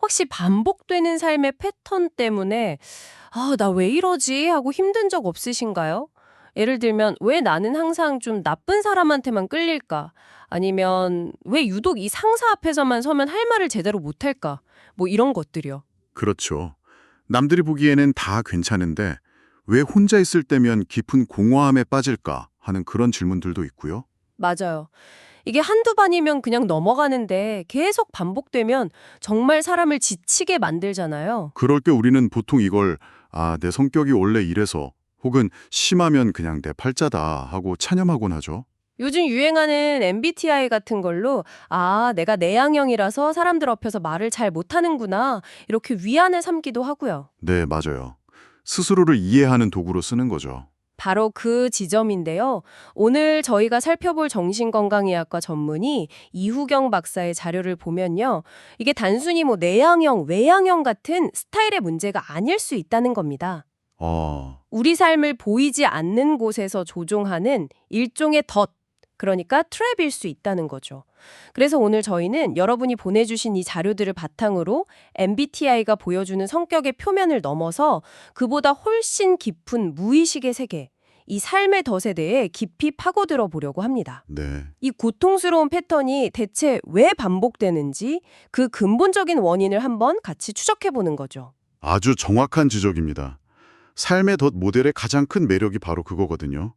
혹시 반복되는 삶의 패턴 때문에 '아 나 왜 이러지?' 하고 힘든 적 없으신가요? 예를 들면 '왜 나는 항상 좀 나쁜 사람한테만 끌릴까?' 아니면 '왜 유독 이 상사 앞에서만 서면 할 말을 제대로 못할까?' 뭐 이런 것들이요. 그렇죠. 남들이 보기에는 다 괜찮은데 왜 혼자 있을 때면 깊은 공허함에 빠질까 하는 그런 질문들도 있고요. 맞아요. 이게 한두 번이면 그냥 넘어가는데 계속 반복되면 정말 사람을 지치게 만들잖아요. 그럴 때 우리는 보통 이걸 내 성격이 원래 이래서 혹은 심하면 그냥 내 팔자다 하고 찬염하곤 하죠. 요즘 유행하는 MBTI 같은 걸로 '아 내가 내향형이라서 사람들 앞에서 말을 잘 못하는구나.' 이렇게 위안을 삼기도 하고요. 네, 맞아요. 스스로를 이해하는 도구로 쓰는 거죠. 바로 그 지점인데요. 오늘 저희가 살펴볼 정신건강의학과 전문의 이후경 박사의 자료를 보면요. 이게 단순히 뭐 내향형, 외향형 같은 스타일의 문제가 아닐 수 있다는 겁니다. 아, 우리 삶을 보이지 않는 곳에서 조종하는 일종의 덫, 그러니까 트랩일 수 있다는 거죠. 그래서 오늘 저희는 여러분이 보내주신 이 자료들을 바탕으로 MBTI가 보여주는 성격의 표면을 넘어서 그보다 훨씬 깊은 무의식의 세계, 이 삶의 덫에 대해 깊이 파고들어 보려고 합니다. 네. 이 고통스러운 패턴이 대체 왜 반복되는지 그 근본적인 원인을 한번 같이 추적해 보는 거죠. 아주 정확한 지적입니다. 삶의 덫 모델의 가장 큰 매력이 바로 그거거든요.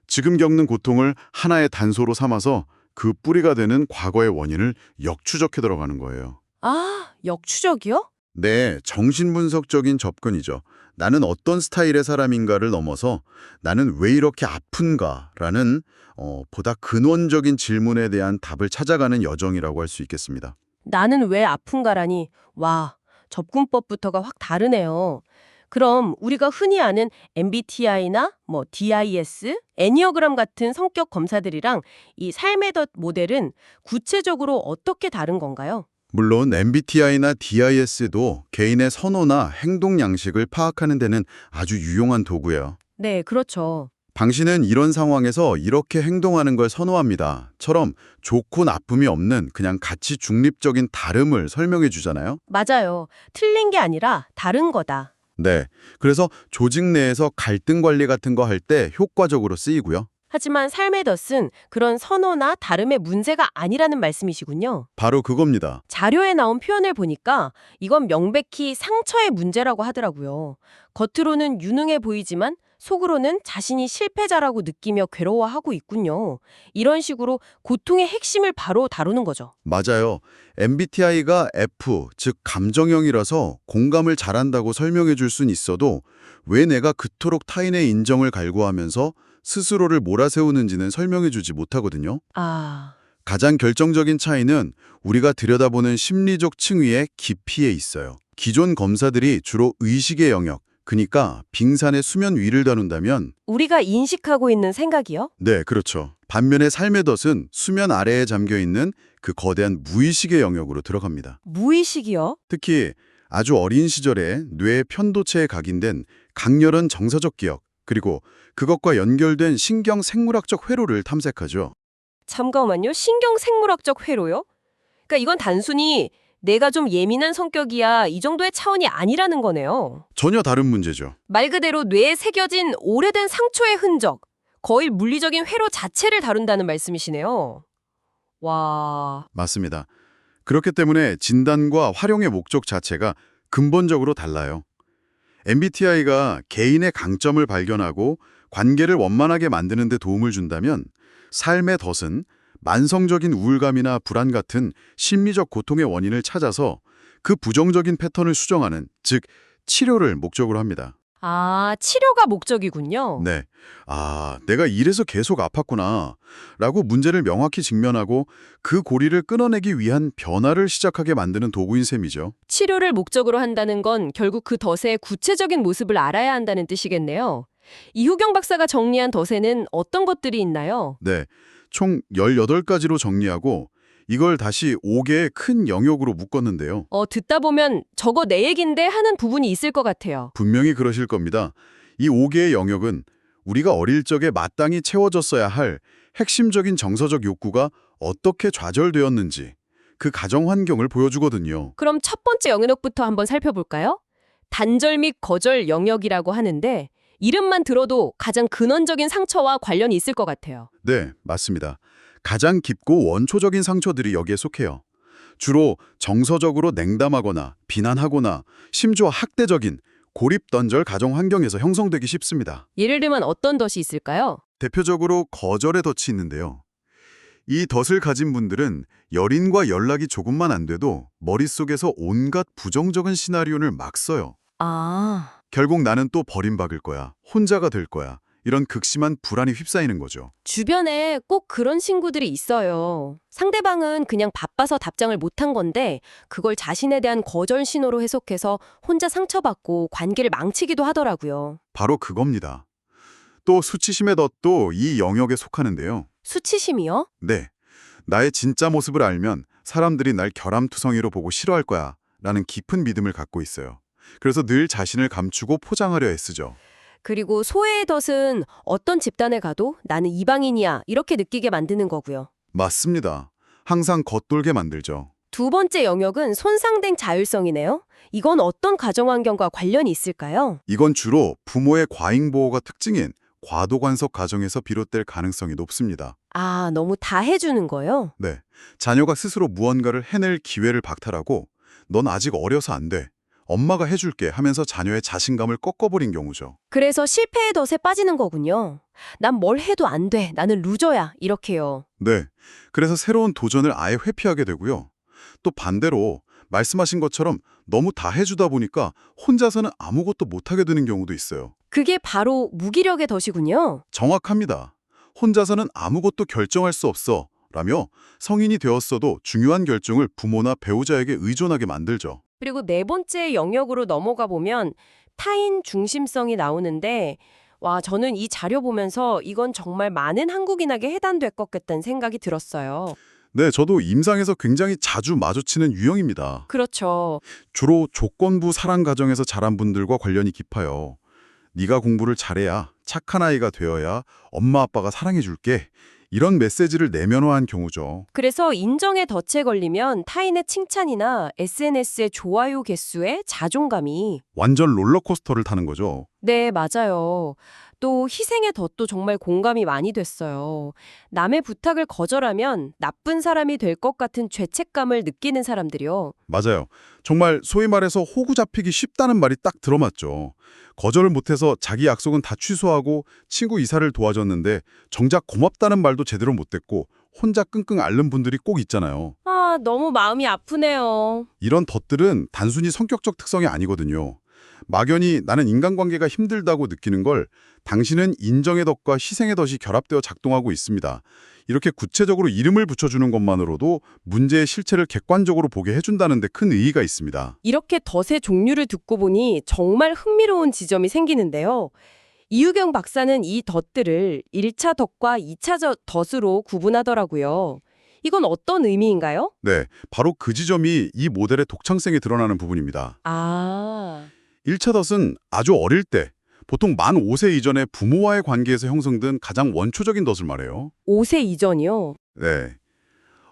지금 겪는 고통을 하나의 단서로 삼아서 그 뿌리가 되는 과거의 원인을 역추적해 들어가는 거예요. 아, 역추적이요? 네, 정신분석적인 접근이죠. 나는 어떤 스타일의 사람인가를 넘어서 나는 왜 이렇게 아픈가라는 보다 근원적인 질문에 대한 답을 찾아가는 여정이라고 할 수 있겠습니다. 나는 왜 아픈가라니, 와, 접근법부터가 확 다르네요. 그럼 우리가 흔히 아는 MBTI나 뭐 DIS, 애니어그램 같은 성격 검사들이랑 이 삶의 덫 모델은 구체적으로 어떻게 다른 건가요? 물론 MBTI나 DIS도 개인의 선호나 행동 양식을 파악하는 데는 아주 유용한 도구예요. 네, 그렇죠. 당신은 이런 상황에서 이렇게 행동하는 걸 선호합니다.처럼 좋고 나쁨이 없는 그냥 가치 중립적인 다름을 설명해 주잖아요. 맞아요. 틀린 게 아니라 다른 거다. 네. 그래서 조직 내에서 갈등 관리 같은 거 할 때 효과적으로 쓰이고요. 하지만 삶의 덫은 그런 선호나 다름의 문제가 아니라는 말씀이시군요. 바로 그겁니다. 자료에 나온 표현을 보니까 이건 명백히 상처의 문제라고 하더라고요. 겉으로는 유능해 보이지만 속으로는 자신이 실패자라고 느끼며 괴로워하고 있군요. 이런 식으로 고통의 핵심을 바로 다루는 거죠. 맞아요. MBTI가 F, 즉 감정형이라서 공감을 잘한다고 설명해 줄 순 있어도 왜 내가 그토록 타인의 인정을 갈구하면서 스스로를 몰아세우는지는 설명해 주지 못하거든요. 아, 가장 결정적인 차이는 우리가 들여다보는 심리적 층위의 깊이에 있어요. 기존 검사들이 주로 의식의 영역, 그러니까 빙산의 수면 위를 다룬다면 우리가 인식하고 있는 생각이요? 네, 그렇죠. 반면에 삶의 덫은 수면 아래에 잠겨있는 그 거대한 무의식의 영역으로 들어갑니다. 무의식이요? 특히 아주 어린 시절에 뇌의 편도체에 각인된 강렬한 정서적 기억, 그리고 그것과 연결된 신경 생물학적 회로를 탐색하죠. 잠깐만요. 신경생물학적 회로요? 그러니까 이건 단순히 내가 좀 예민한 성격이야 이 정도의 차원이 아니라는 거네요. 전혀 다른 문제죠. 말 그대로 뇌에 새겨진 오래된 상처의 흔적, 거의 물리적인 회로 자체를 다룬다는 말씀이시네요. 와, 맞습니다. 그렇기 때문에 진단과 활용의 목적 자체가 근본적으로 달라요. MBTI가 개인의 강점을 발견하고 관계를 원만하게 만드는 데 도움을 준다면 삶의 덫은 만성적인 우울감이나 불안 같은 심리적 고통의 원인을 찾아서 그 부정적인 패턴을 수정하는, 즉 치료를 목적으로 합니다. 아, 치료가 목적이군요. 네. 내가 이래서 계속 아팠구나 라고 문제를 명확히 직면하고 그 고리를 끊어내기 위한 변화를 시작하게 만드는 도구인 셈이죠. 치료를 목적으로 한다는 건 결국 그 덫의 구체적인 모습을 알아야 한다는 뜻이겠네요. 이후경 박사가 정리한 덫에는 어떤 것들이 있나요? 네. 총 18가지로 정리하고 이걸 다시 5개의 큰 영역으로 묶었는데요. 듣다 보면 저거 내 얘긴데 하는 부분이 있을 것 같아요. 분명히 그러실 겁니다. 이 5개의 영역은 우리가 어릴 적에 마땅히 채워졌어야 할 핵심적인 정서적 욕구가 어떻게 좌절되었는지, 그 가정 환경을 보여주거든요. 그럼 첫 번째 영역부터 한번 살펴볼까요? 단절 및 거절 영역이라고 하는데 이름만 들어도 가장 근원적인 상처와 관련이 있을 것 같아요. 네, 맞습니다. 가장 깊고 원초적인 상처들이 여기에 속해요. 주로 정서적으로 냉담하거나 비난하거나 심지어 학대적인 고립던절 가정 환경에서 형성되기 쉽습니다. 예를 들면 어떤 덫이 있을까요? 대표적으로 거절의 덫이 있는데요. 이 덫을 가진 분들은 연인과 연락이 조금만 안 돼도 머릿속에서 온갖 부정적인 시나리오를 막 써요. 아, 결국 나는 또 버림받을 거야, 혼자가 될 거야, 이런 극심한 불안이 휩싸이는 거죠. 주변에 꼭 그런 친구들이 있어요. 상대방은 그냥 바빠서 답장을 못한 건데 그걸 자신에 대한 거절 신호로 해석해서 혼자 상처받고 관계를 망치기도 하더라고요. 바로 그겁니다. 또 수치심의 덫도 이 영역에 속하는데요. 수치심이요? 네, 나의 진짜 모습을 알면 사람들이 날 결함투성이로 보고 싫어할 거야 라는 깊은 믿음을 갖고 있어요. 그래서 늘 자신을 감추고 포장하려 애쓰죠. 그리고 소외의 덫은 어떤 집단에 가도 나는 이방인이야 이렇게 느끼게 만드는 거고요. 맞습니다. 항상 겉돌게 만들죠. 두 번째 영역은 손상된 자율성이네요. 이건 어떤 가정 환경과 관련이 있을까요? 이건 주로 부모의 과잉 보호가 특징인 과도관석 가정에서 비롯될 가능성이 높습니다. 아, 너무 다 해주는 거요? 네, 자녀가 스스로 무언가를 해낼 기회를 박탈하고 넌 아직 어려서 안 돼, 엄마가 해줄게 하면서 자녀의 자신감을 꺾어버린 경우죠. 그래서 실패의 덫에 빠지는 거군요. 난 뭘 해도 안 돼. 나는 루저야. 이렇게요. 네, 그래서 새로운 도전을 아예 회피하게 되고요. 또 반대로 말씀하신 것처럼 너무 다 해주다 보니까 혼자서는 아무것도 못하게 되는 경우도 있어요. 그게 바로 무기력의 덫이군요. 정확합니다. 혼자서는 아무것도 결정할 수 없어 라며 성인이 되었어도 중요한 결정을 부모나 배우자에게 의존하게 만들죠. 그리고 네 번째 영역으로 넘어가 보면 타인 중심성이 나오는데 와, 저는 이 자료 보면서 이건 정말 많은 한국인에게 해당될 것 같다는 생각이 들었어요. 네, 저도 임상에서 굉장히 자주 마주치는 유형입니다. 그렇죠. 주로 조건부 사랑 가정에서 자란 분들과 관련이 깊어요. 네가 공부를 잘해야 착한 아이가 되어야 엄마 아빠가 사랑해줄게. 이런 메시지를 내면화한 경우죠. 그래서 인정의 덫에 걸리면 타인의 칭찬이나 SNS의 좋아요 개수에 자존감이 완전 롤러코스터를 타는 거죠. 네, 맞아요. 또 희생의 덫도 정말 공감이 많이 됐어요. 남의 부탁을 거절하면 나쁜 사람이 될 것 같은 죄책감을 느끼는 사람들이요. 맞아요. 정말 소위 말해서 호구 잡히기 쉽다는 말이 딱 들어맞죠. 거절을 못해서 자기 약속은 다 취소하고 친구 이사를 도와줬는데 정작 고맙다는 말도 제대로 못했고 혼자 끙끙 앓는 분들이 꼭 있잖아요. 아, 너무 마음이 아프네요. 이런 덫들은 단순히 성격적 특성이 아니거든요. 막연히 나는 인간관계가 힘들다고 느끼는 걸 당신은 인정의 덫과 희생의 덫이 결합되어 작동하고 있습니다. 이렇게 구체적으로 이름을 붙여주는 것만으로도 문제의 실체를 객관적으로 보게 해준다는 데 큰 의의가 있습니다. 이렇게 덫의 종류를 듣고 보니 정말 흥미로운 지점이 생기는데요. 이유경 박사는 이 덫들을 1차 덫과 2차 덫으로 구분하더라고요. 이건 어떤 의미인가요? 네, 바로 그 지점이 이 모델의 독창성이 드러나는 부분입니다. 아, 1차 덫은 아주 어릴 때, 보통 만 5세 이전에 부모와의 관계에서 형성된 가장 원초적인 덫을 말해요. 5세 이전이요? 네,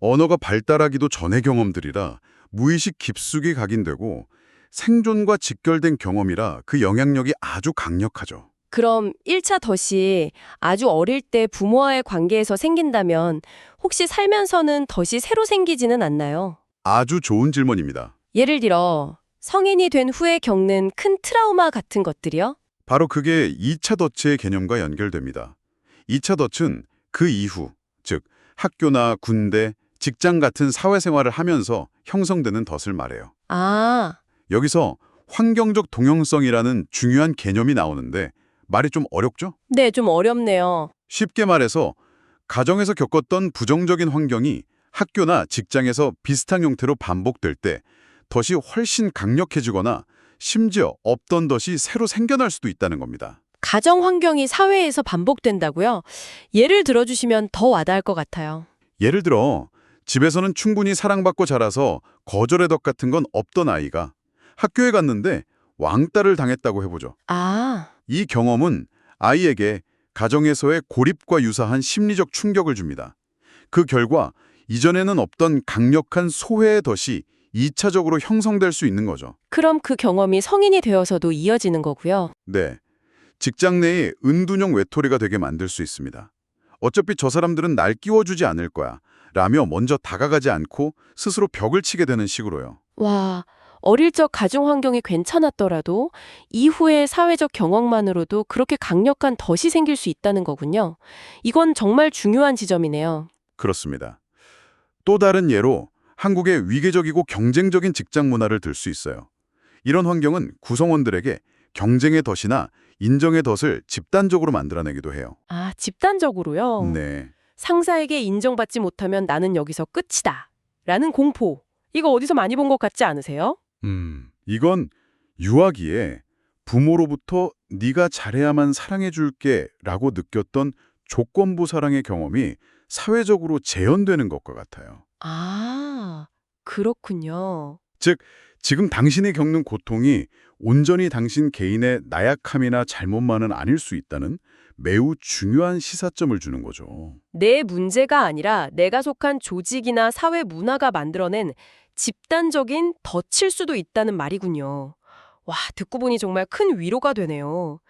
언어가 발달하기도 전의 경험들이라 무의식 깊숙이 각인되고 생존과 직결된 경험이라 그 영향력이 아주 강력하죠. 그럼 1차 덫이 아주 어릴 때 부모와의 관계에서 생긴다면 혹시 살면서는 덫이 새로 생기지는 않나요? 아주 좋은 질문입니다. 예를 들어 성인이 된 후에 겪는 큰 트라우마 같은 것들이요? 바로 그게 2차 덫의 개념과 연결됩니다. 2차 덫은 그 이후, 즉 학교나 군대, 직장 같은 사회생활을 하면서 형성되는 덫을 말해요. 아, 여기서 환경적 동형성이라는 중요한 개념이 나오는데 말이 좀 어렵죠? 네, 좀 어렵네요. 쉽게 말해서 가정에서 겪었던 부정적인 환경이 학교나 직장에서 비슷한 형태로 반복될 때 덫이 훨씬 강력해지거나 심지어 없던 덫이 새로 생겨날 수도 있다는 겁니다. 가정 환경이 사회에서 반복된다고요? 예를 들어주시면 더 와닿을 것 같아요. 예를 들어 집에서는 충분히 사랑받고 자라서 거절의 덫 같은 건 없던 아이가 학교에 갔는데 왕따를 당했다고 해보죠. 아, 이 경험은 아이에게 가정에서의 고립과 유사한 심리적 충격을 줍니다. 그 결과 이전에는 없던 강력한 소외의 덫이 2차적으로 형성될 수 있는 거죠. 그럼 그 경험이 성인이 되어서도 이어지는 거고요. 네. 직장 내에 은둔형 외톨이가 되게 만들 수 있습니다. 어차피 저 사람들은 날 끼워주지 않을 거야 라며 먼저 다가가지 않고 스스로 벽을 치게 되는 식으로요. 와, 어릴 적 가정 환경이 괜찮았더라도 이후의 사회적 경험만으로도 그렇게 강력한 덫이 생길 수 있다는 거군요. 이건 정말 중요한 지점이네요. 그렇습니다. 또 다른 예로 한국의 위계적이고 경쟁적인 직장 문화를 들 수 있어요. 이런 환경은 구성원들에게 경쟁의 덫이나 인정의 덫을 집단적으로 만들어내기도 해요. 아, 집단적으로요? 네. 상사에게 인정받지 못하면 나는 여기서 끝이다. 라는 공포. 이거 어디서 많이 본 것 같지 않으세요? 이건 유아기에 부모로부터 네가 잘해야만 사랑해줄게 라고 느꼈던 조건부 사랑의 경험이 사회적으로 재현되는 것과 같아요. 아, 그렇군요. 즉, 지금 당신이 겪는 고통이 온전히 당신 개인의 나약함이나 잘못만은 아닐 수 있다는 매우 중요한 시사점을 주는 거죠. 내 문제가 아니라 내가 속한 조직이나 사회 문화가 만들어낸 집단적인 덫일 수도 있다는 말이군요. 와, 듣고 보니 정말 큰 위로가 되네요.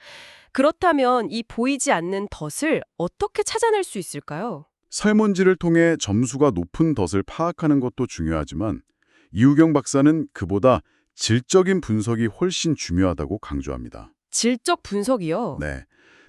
그렇다면 이 보이지 않는 덫을 어떻게 찾아낼 수 있을까요? 설문지를 통해 점수가 높은 덫을 파악하는 것도 중요하지만 이우경 박사는 그보다 질적인 분석이 훨씬 중요하다고 강조합니다. 질적 분석이요? 네,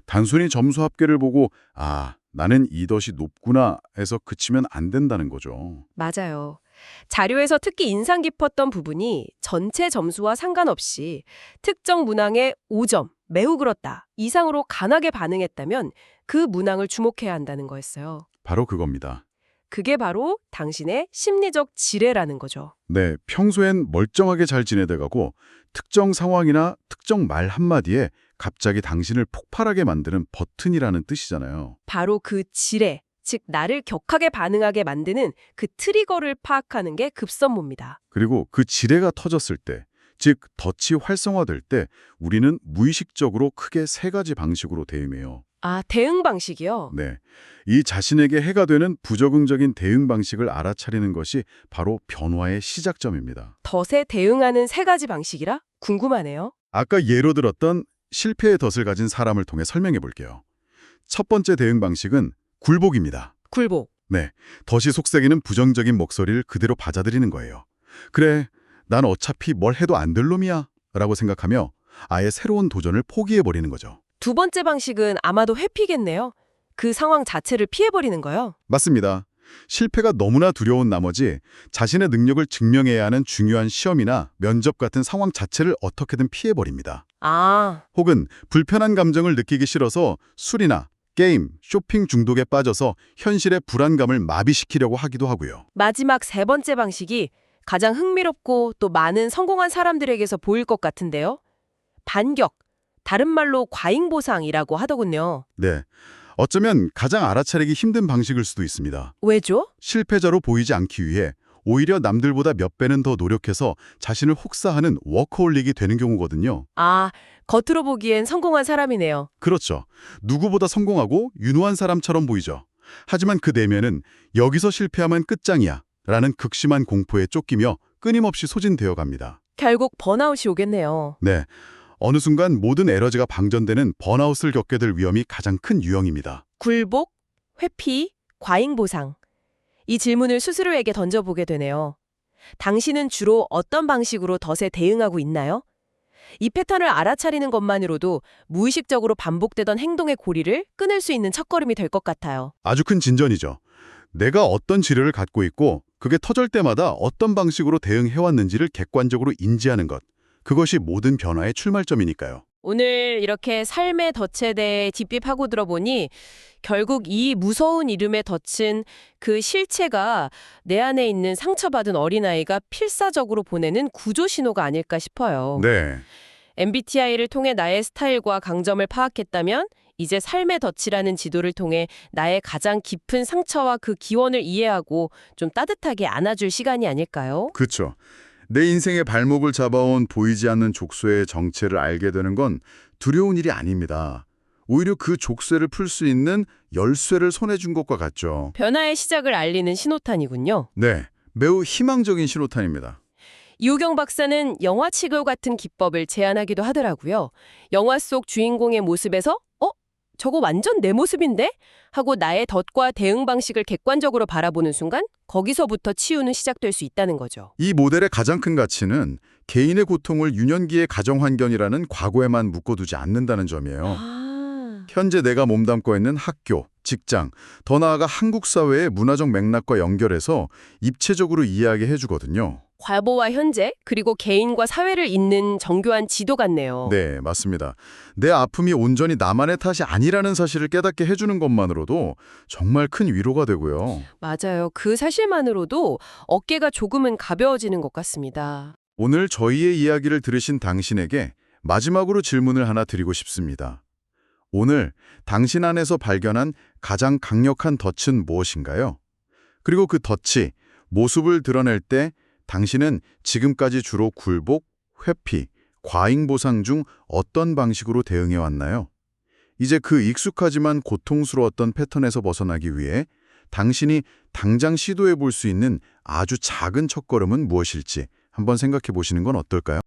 단순히 점수 합계를 보고 아, 나는 이 덫이 높구나 해서 그치면 안 된다는 거죠. 맞아요. 자료에서 특히 인상 깊었던 부분이 전체 점수와 상관없이 특정 문항에 5점, 매우 그렇다, 이상으로 강하게 반응했다면 그 문항을 주목해야 한다는 거였어요. 바로 그겁니다. 그게 바로 당신의 심리적 지뢰라는 거죠. 네, 평소엔 멀쩡하게 잘 지내다가고 특정 상황이나 특정 말 한마디에 갑자기 당신을 폭발하게 만드는 버튼이라는 뜻이잖아요. 바로 그 지뢰, 즉 나를 격하게 반응하게 만드는 그 트리거를 파악하는 게 급선무입니다. 그리고 그 지뢰가 터졌을 때, 즉 덫이 활성화될 때 우리는 무의식적으로 크게 세 가지 방식으로 대응해요. 아, 대응 방식이요? 네, 이 자신에게 해가 되는 부적응적인 대응 방식을 알아차리는 것이 바로 변화의 시작점입니다. 덫에 대응하는 세 가지 방식이라? 궁금하네요. 아까 예로 들었던 실패의 덫을 가진 사람을 통해 설명해 볼게요. 첫 번째 대응 방식은 굴복입니다. 굴복. 네, 덫이 속삭이는 부정적인 목소리를 그대로 받아들이는 거예요. 그래, 난 어차피 뭘 해도 안 될 놈이야 라고 생각하며 아예 새로운 도전을 포기해버리는 거죠. 두 번째 방식은 아마도 회피겠네요. 그 상황 자체를 피해버리는 거요. 맞습니다. 실패가 너무나 두려운 나머지 자신의 능력을 증명해야 하는 중요한 시험이나 면접 같은 상황 자체를 어떻게든 피해버립니다. 아, 혹은 불편한 감정을 느끼기 싫어서 술이나 게임, 쇼핑 중독에 빠져서 현실의 불안감을 마비시키려고 하기도 하고요. 마지막 세 번째 방식이 가장 흥미롭고 또 많은 성공한 사람들에게서 보일 것 같은데요. 반격, 다른 말로 과잉보상이라고 하더군요. 네, 어쩌면 가장 알아차리기 힘든 방식일 수도 있습니다. 왜죠? 실패자로 보이지 않기 위해 오히려 남들보다 몇 배는 더 노력해서 자신을 혹사하는 워커홀릭이 되는 경우거든요. 아, 겉으로 보기엔 성공한 사람이네요. 그렇죠. 누구보다 성공하고 유능한 사람처럼 보이죠. 하지만 그 내면은 여기서 실패하면 끝장이야 라는 극심한 공포에 쫓기며 끊임없이 소진되어 갑니다. 결국 번아웃이 오겠네요. 네, 어느 순간 모든 에너지가 방전되는 번아웃을 겪게 될 위험이 가장 큰 유형입니다. 굴복, 회피, 과잉보상. 이 질문을 스스로에게 던져보게 되네요. 당신은 주로 어떤 방식으로 덫에 대응하고 있나요? 이 패턴을 알아차리는 것만으로도 무의식적으로 반복되던 행동의 고리를 끊을 수 있는 첫걸음이 될 것 같아요. 아주 큰 진전이죠. 내가 어떤 지뢰를 갖고 있고 그게 터질 때마다 어떤 방식으로 대응해왔는지를 객관적으로 인지하는 것. 그것이 모든 변화의 출발점이니까요. 오늘 이렇게 삶의 덫에 대해 딥딥 파고 들어보니 결국 이 무서운 이름의 덫은 그 실체가 내 안에 있는 상처받은 어린아이가 필사적으로 보내는 구조 신호가 아닐까 싶어요. 네, MBTI를 통해 나의 스타일과 강점을 파악했다면 이제 삶의 덫이라는 지도를 통해 나의 가장 깊은 상처와 그 기원을 이해하고 좀 따뜻하게 안아줄 시간이 아닐까요? 그렇죠. 내 인생의 발목을 잡아온 보이지 않는 족쇄의 정체를 알게 되는 건 두려운 일이 아닙니다. 오히려 그 족쇄를 풀 수 있는 열쇠를 손에 준 것과 같죠. 변화의 시작을 알리는 신호탄이군요. 네, 매우 희망적인 신호탄입니다. 이우경 박사는 영화 치료 같은 기법을 제안하기도 하더라고요. 영화 속 주인공의 모습에서 저거 완전 내 모습인데? 하고 나의 덫과 대응 방식을 객관적으로 바라보는 순간 거기서부터 치유는 시작될 수 있다는 거죠. 이 모델의 가장 큰 가치는 개인의 고통을 유년기의 가정 환경이라는 과거에만 묶어두지 않는다는 점이에요. 현재 내가 몸담고 있는 학교, 직장, 더 나아가 한국 사회의 문화적 맥락과 연결해서 입체적으로 이해하게 해주거든요. 과거와 현재, 그리고 개인과 사회를 잇는 정교한 지도 같네요. 네, 맞습니다. 내 아픔이 온전히 나만의 탓이 아니라는 사실을 깨닫게 해주는 것만으로도 정말 큰 위로가 되고요. 맞아요. 그 사실만으로도 어깨가 조금은 가벼워지는 것 같습니다. 오늘 저희의 이야기를 들으신 당신에게 마지막으로 질문을 하나 드리고 싶습니다. 오늘 당신 안에서 발견한 가장 강력한 덫은 무엇인가요? 그리고 그 덫이 모습을 드러낼 때 당신은 지금까지 주로 굴복, 회피, 과잉 보상 중 어떤 방식으로 대응해 왔나요? 이제 그 익숙하지만 고통스러웠던 패턴에서 벗어나기 위해 당신이 당장 시도해 볼 수 있는 아주 작은 첫걸음은 무엇일지 한번 생각해 보시는 건 어떨까요?